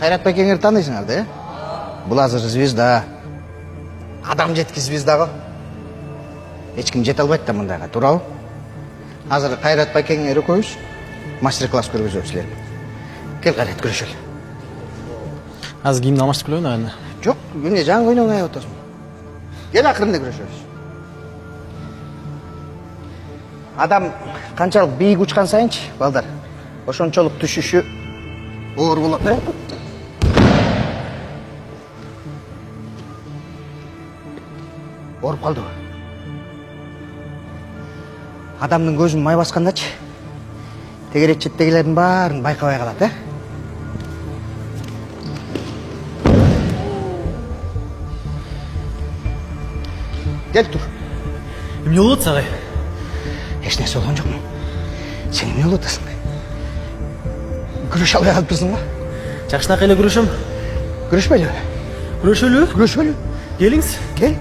Кайрат Байкеңерди таанысыңар да, Бул азыр звезда. Адам жетки звезда го. Эч ким жете албайт да мындайга, туурабы? Азыр Кайрат Байкеңер экөөбүз мастер-класс көргөзөбүз силерге. Кел Кайрат, көрүшөлү. Азыр кийимди алмаштырып келебин аны. Жок, эмне жаңы ойноо ойноп атасың? Кел акырында көрүшөбүз. Адам канчалык бийик учкан сайынчы, балдар, ошончолук түшүшү оор болот, э? Ооруп калдыбы? Адамдын көзүн май баскандачы, тегерек четтегилердин баарын байкабай калат, э? Кел тур. Эмне болот сага? Эч нерсе болгон жокмун. Сен эмне болуп атасың? Күрөшө албай калыпсың ба? Жакшынакай эле күрөшөм. Күрөшпөйлүбү? Күрөшөлү? Күрөшөлү. Келиңиз. Кел.